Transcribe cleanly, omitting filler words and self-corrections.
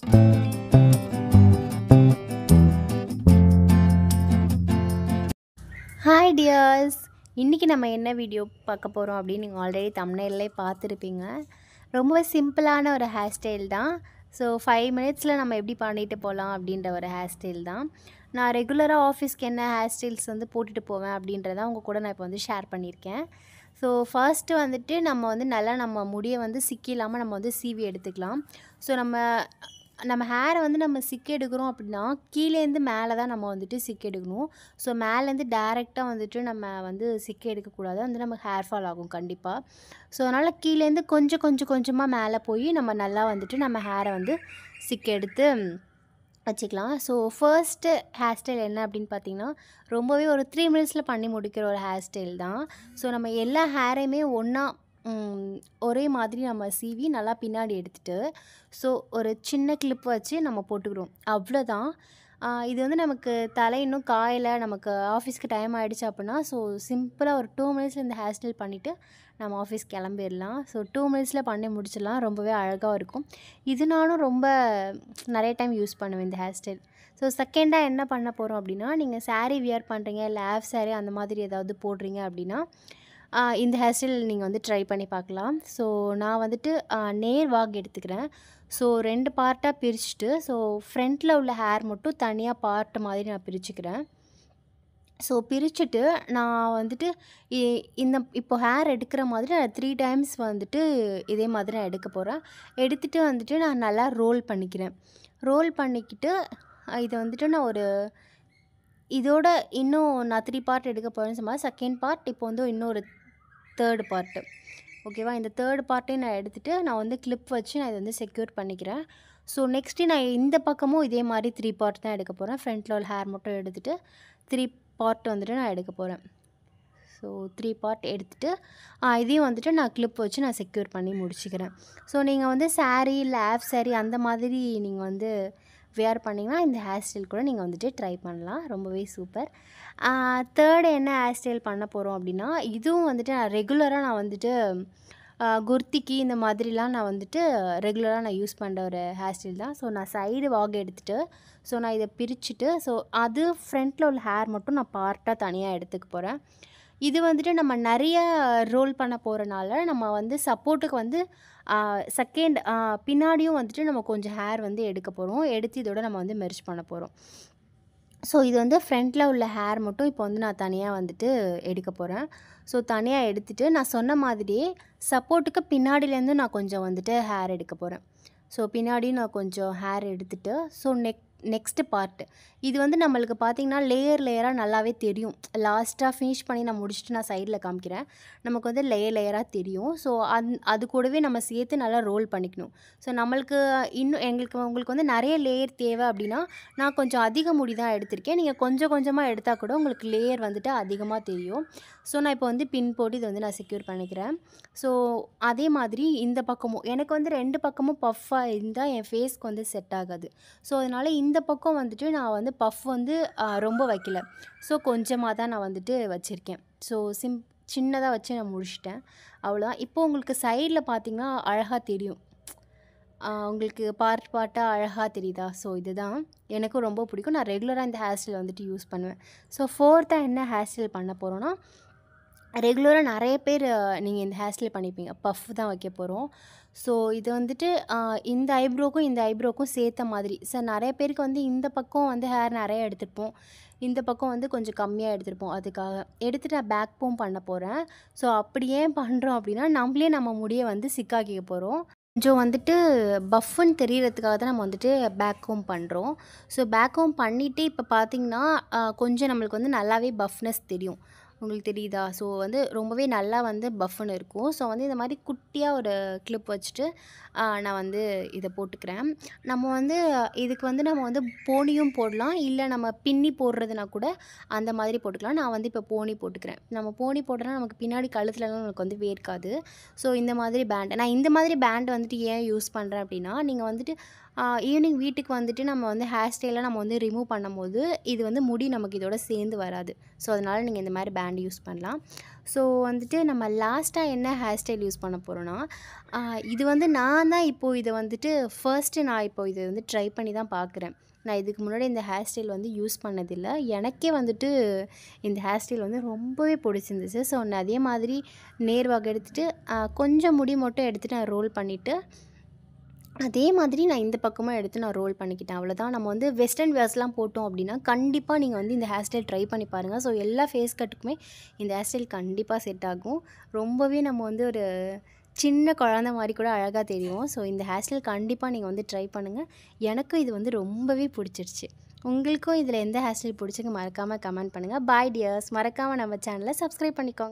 Hi tears, இன்றைக்கி நம்ம என்ன வீடியோ பார்க்க போகிறோம் அப்படின்னு நீங்கள் ஆல்ரெடி தம்ப்நெயில்லே பார்த்துருப்பீங்க. ரொம்பவே சிம்பிளான ஒரு ஹேர் ஸ்டைல் தான். ஸோ 5 மினிட்ஸில் நம்ம எப்படி பண்ணிட்டு போகலாம் அப்படின்ற ஒரு ஹேர் ஸ்டைல் தான். நான் ரெகுலராக ஆஃபீஸ்க்கு என்ன ஹேர் ஸ்டைல்ஸ் வந்து போட்டுட்டு போவேன் அப்படின்றத உங்கள் கூட நான் இப்போ வந்து ஷேர் பண்ணியிருக்கேன். ஸோ ஃபர்ஸ்ட்டு வந்துட்டு நம்ம வந்து நல்லா நம்ம முடியை வந்து சிக்கில்லாமல் நம்ம வந்து சீவி எடுத்துக்கலாம். ஸோ நம்ம ஹேரை வந்து நம்ம சிக்கி எடுக்கிறோம் அப்படின்னா கீழேருந்து மேலே தான் நம்ம வந்துட்டு சிக்கி எடுக்கணும். ஸோ மேலேருந்து டேரெக்டாக வந்துட்டு நம்ம வந்து சிக்கி எடுக்கக்கூடாது, வந்து நமக்கு ஹேர் ஃபால் ஆகும் கண்டிப்பாக. ஸோ அதனால் கீழேருந்து கொஞ்சமாக மேலே போய் நம்ம நல்லா வந்துட்டு நம்ம ஹேரை வந்து சிக்கி எடுத்து வச்சுக்கலாம். ஸோ ஃபர்ஸ்ட்டு ஹேர் ஸ்டைல் என்ன அப்படின்னு பார்த்தீங்கன்னா, ரொம்பவே ஒரு 3 மினிட்ஸில் பண்ணி முடிக்கிற ஒரு ஹேர் ஸ்டைல் தான். ஸோ நம்ம எல்லா ஹேரையுமே ஒன்றா ஒரே மாதிரி நம்ம சீவி நல்லா பின்னாடி எடுத்துகிட்டு, ஸோ ஒரு சின்ன கிளிப் வச்சு நம்ம போட்டுக்கிறோம், அவ்வளோதான். இது வந்து நமக்கு தலை இன்னும் காயலை, நமக்கு ஆஃபீஸ்க்கு டைம் ஆகிடுச்சு அப்படின்னா, ஸோ சிம்பிளாக ஒரு 2 மினிட்ஸில் இந்த ஹேர் ஸ்டைல் பண்ணிவிட்டு நம்ம ஆஃபீஸ் கிளம்பிடலாம். ஸோ 2 மினிட்ஸில் பண்ணி முடிச்சிடலாம். ரொம்பவே அழகாக இருக்கும். இது நானும் ரொம்ப நிறைய டைம் யூஸ் பண்ணுவேன் இந்த ஹேர் ஸ்டைல். ஸோ செகண்டாக என்ன பண்ண போகிறோம் அப்படின்னா, நீங்கள் சாரீ வியர் பண்ணுறீங்க, இல்லை ஹாஃப் சாரீ அந்த மாதிரி ஏதாவது போடுறீங்க அப்படின்னா இந்த ஹேர் ஸ்டைல் நீங்கள் வந்து ட்ரை பண்ணி பார்க்கலாம். ஸோ நான் வந்துட்டு நேர் வாக் எடுத்துக்கிறேன். ஸோ 2 பார்ட்டாக பிரிச்சுட்டு, ஸோ ஃப்ரண்ட்டில் உள்ள ஹேர் மட்டும் தனியாக பார்ட் மாதிரி நான் பிரிச்சுக்கிறேன். ஸோ பிரிச்சுட்டு நான் வந்துட்டு இப்போ ஹேர் எடுக்கிற மாதிரி நான் 3 டைம்ஸ் வந்துட்டு இதே மாதிரி நான் எடுக்க போகிறேன். எடுத்துகிட்டு வந்துட்டு நான் நல்லா ரோல் பண்ணிக்கிறேன். ரோல் பண்ணிக்கிட்டு இதை வந்துட்டு நான் இதோட இன்னும் நான் 3 பார்ட் எடுக்க போகிறேன்னு சொன்னால், செகண்ட் பார்ட் இப்போ வந்து இன்னொரு 3rd பார்ட்டு, ஓகேவா? இந்த 3rd பார்ட்டையும் நான் எடுத்துகிட்டு நான் வந்து கிளிப் வச்சு நான் இதை வந்து செக்யூர் பண்ணிக்கிறேன். ஸோ நெக்ஸ்ட்டு நான் இந்த பக்கமும் இதே மாதிரி 3 பார்ட் தான் எடுக்க போகிறேன். ஃப்ரண்ட்டில் உள்ள ஹேர் மட்டும் எடுத்துகிட்டு 3 பார்ட் வந்துட்டு நான் எடுக்க போகிறேன். ஸோ 3 பார்ட் எடுத்துகிட்டு இதையும் வந்துட்டு நான் கிளிப் வச்சு நான் செக்யூர் பண்ணி முடிச்சுக்கிறேன். ஸோ நீங்கள் வந்து சாரீ இல்லை ஹாஃப் சாரீ அந்த மாதிரி நீங்கள் வந்து வேர் பண்ணிங்கன்னா இந்த ஹேர் ஸ்டைல் கூட நீங்கள் வந்துட்டு ட்ரை பண்ணலாம். ரொம்பவே சூப்பர். தேர்டு என்ன ஹேர் ஸ்டைல் பண்ண போகிறோம் அப்படின்னா, இதுவும் வந்துட்டு நான் ரெகுலராக நான் வந்துட்டு குர்த்திக்கு இந்த மாதிரிலாம் நான் வந்துட்டு ரெகுலராக நான் யூஸ் பண்ணுற ஒரு ஹேர் ஸ்டைல் தான். ஸோ நான் சைடு வாக் எடுத்துகிட்டு, ஸோ நான் இதை பிரிச்சுட்டு, ஸோ அது ஃப்ரண்ட்டில் உள்ள ஹேர் மட்டும் நான் பார்ட்டாக தனியாக எடுத்துக்க போகிறேன். இது வந்துட்டு நம்ம நிறைய ரோல் பண்ண போகிறனால நம்ம வந்து சப்போர்ட்டுக்கு வந்து செகண்ட் பின்னாடியும் வந்துட்டு நம்ம கொஞ்சம் ஹேர் வந்து எடுக்க போகிறோம். எடுத்து இதோட நம்ம வந்து மெர்ஜ் பண்ண போகிறோம். ஸோ இது வந்து ஃப்ரண்ட்டில் உள்ள ஹேர் மட்டும் இப்போ வந்து நான் தனியாக வந்துட்டு எடுக்க போகிறேன். ஸோ தனியாக எடுத்துகிட்டு நான் சொன்ன மாதிரியே சப்போர்ட்டுக்கு பின்னாடியிலேருந்து நான் கொஞ்சம் வந்துட்டு ஹேர் எடுக்க போகிறேன். ஸோ பின்னாடியும் நான் கொஞ்சம் ஹேர் எடுத்துகிட்டு, ஸோ நெக்ஸ்ட்டு பார்ட்டு இது வந்து நம்மளுக்கு பார்த்திங்கன்னா லேயராக நல்லாவே தெரியும். லாஸ்ட்டாக ஃபினிஷ் பண்ணி நான் முடிச்சுட்டு நான் சைடில் காமிக்கிறேன். நமக்கு வந்து லேயராக தெரியும். ஸோ அது கூடவே நம்ம சேர்த்து நல்லா ரோல் பண்ணிக்கணும். ஸோ நம்மளுக்கு உங்களுக்கு வந்து நிறைய லேயர் தேவை அப்படின்னா, நான் கொஞ்சம் அதிக முடி தான் எடுத்திருக்கேன். நீங்கள் கொஞ்சமாக எடுத்தால் கூட உங்களுக்கு லேயர் வந்துட்டு அதிகமாக தெரியும். ஸோ நான் இப்போ வந்து பின் போட்டு இதை வந்து நான் செக்யூர் பண்ணிக்கிறேன். ஸோ அதே மாதிரி இந்த பக்கமும் எனக்கு வந்து 2 பக்கமும் பஃப்பாக இருந்தால் என் ஃபேஸ்க்கு வந்து செட் ஆகாது. ஸோ அதனால் இந்த பக்கம் வந்துட்டு நான் வந்து பஃப் வந்து ரொம்ப வைக்கல. ஸோ கொஞ்சமாக தான் நான் வந்துட்டு வச்சுருக்கேன். ஸோ சின்னதாக வச்சு நான் முடிச்சிட்டேன், அவ்வளோதான். இப்போது உங்களுக்கு சைடில் பார்த்திங்கன்னா அழகாக தெரியும். உங்களுக்கு பார்ட்டாக அழகாக தெரியுதா? ஸோ இதுதான் எனக்கும் ரொம்ப பிடிக்கும். நான் ரெகுலராக இந்த ஹேர் ஸ்டைல் வந்துட்டு யூஸ் பண்ணுவேன். ஸோ ஃபோர்த்தாக என்ன ஹேர் ஸ்டைல் பண்ண போகிறோன்னா, ரெகுலராக நிறைய பேர் நீங்கள் இந்த ஹேர் ஸ்டைல் பண்ணியிருப்பீங்க. பஃப் தான் வைக்க போகிறோம். ஸோ இது வந்துட்டு இந்த ஐப்ரோக்கும் சேர்த்த மாதிரி. நிறைய பேருக்கு வந்து இந்த பக்கம் வந்து ஹேர் நிறைய எடுத்துருப்போம், இந்த பக்கம் வந்து கொஞ்சம் கம்மியாக எடுத்துருப்போம். அதுக்காக எடுத்துகிட்டு நான் பேக் கோம் பண்ண போகிறேன். ஸோ அப்படி ஏன் பண்ணுறோம் அப்படின்னா, நம்ம முடியை வந்து சிக்காக்கிக்க போகிறோம். கொஞ்சம் வந்துட்டு பஃப்னு தெரியறதுக்காக தான் நம்ம வந்துட்டு பேக் கோம் பண்ணுறோம். ஸோ பேக் கோம் பண்ணிவிட்டு இப்போ பார்த்திங்கன்னா கொஞ்சம் நம்மளுக்கு வந்து நல்லாவே பஃப்னஸ் தெரியும். உங்களுக்கு தெரியுதா? ஸோ வந்து ரொம்பவே நல்லா வந்து பஃப்னு இருக்கும். ஸோ வந்து இந்த மாதிரி குட்டியாக ஒரு கிளிப் வச்சுட்டு நான் வந்து இதை போட்டுக்கிறேன். நம்ம வந்து இதுக்கு வந்து நம்ம வந்து போனியும் போடலாம், இல்லை நம்ம பின்னி போடுறதுனா கூட அந்த மாதிரி போட்டுக்கலாம். நான் வந்து இப்போ போனி போட்டுக்கிறேன். நம்ம போனி போட்டோன்னா நமக்கு பின்னாடி கழுத்துலலாம் நமக்கு வந்து வேர்க்காது. ஸோ இந்த மாதிரி நான் இந்த மாதிரி பேண்ட் வந்துட்டு ஏன் யூஸ் பண்ணுறேன் அப்படின்னா, நீங்கள் வந்துட்டு ஈவினிங் வீட்டுக்கு வந்துட்டு நம்ம வந்து ஹேர் ஸ்டைலாக நம்ம வந்து ரிமூவ் பண்ணும்போது இது வந்து முடி நமக்கு இதோட சேர்ந்து வராது. ஸோ அதனால் நீங்கள் இந்த மாதிரி பேண்ட் யூஸ் பண்ணலாம். ஸோ வந்துட்டு நம்ம லாஸ்ட்டாக என்ன ஹேர் ஸ்டைல் யூஸ் பண்ண போகிறோன்னா, இது வந்து நான் தான் இப்போது இதை வந்துட்டு ஃபர்ஸ்ட்டு நான் இப்போ இதை வந்து ட்ரை பண்ணி தான் பார்க்குறேன். நான் இதுக்கு முன்னாடி இந்த ஹேர் ஸ்டைல் வந்து யூஸ் பண்ணதில்ல. எனக்கே வந்துட்டு இந்த ஹேர் ஸ்டைல் வந்து ரொம்பவே பிடிச்சிருந்துச்சு. ஸோ நான் அதே மாதிரி நேர்வாக எடுத்துகிட்டு கொஞ்சம் முடி மட்டும் எடுத்துகிட்டு நான் ரோல் பண்ணிவிட்டு, அதே மாதிரி நான் இந்த பக்கமாக எடுத்து நான் ரோல் பண்ணிக்கிட்டேன். அவ்வளோதான். நம்ம வந்து வெஸ்டர்ன் வேர்ஸ்லாம் போட்டோம் அப்படின்னா, கண்டிப்பாக நீங்கள் வந்து இந்த ஹேர் ஸ்டைல் ட்ரை பண்ணி பாருங்கள். ஸோ எல்லா ஃபேஸ் கட்டுக்குமே இந்த ஹேர் ஸ்டைல் கண்டிப்பாக செட் ஆகும். ரொம்பவே நம்ம வந்து ஒரு சின்ன குழந்த மாதிரி கூட அழகாக தெரியும். ஸோ இந்த ஹேர் ஸ்டைல் கண்டிப்பாக நீங்கள் வந்து ட்ரை பண்ணுங்கள். எனக்கும் இது வந்து ரொம்பவே பிடிச்சிருச்சு. உங்களுக்கும் இதில் எந்த ஹேர் ஸ்டைல் பிடிச்சிருக்கு மறக்காமல் கமெண்ட் பண்ணுங்கள். பாய் டியர்ஸ். மறக்காமல் நம்ம சேனலை சப்ஸ்கிரைப் பண்ணிக்கோங்க.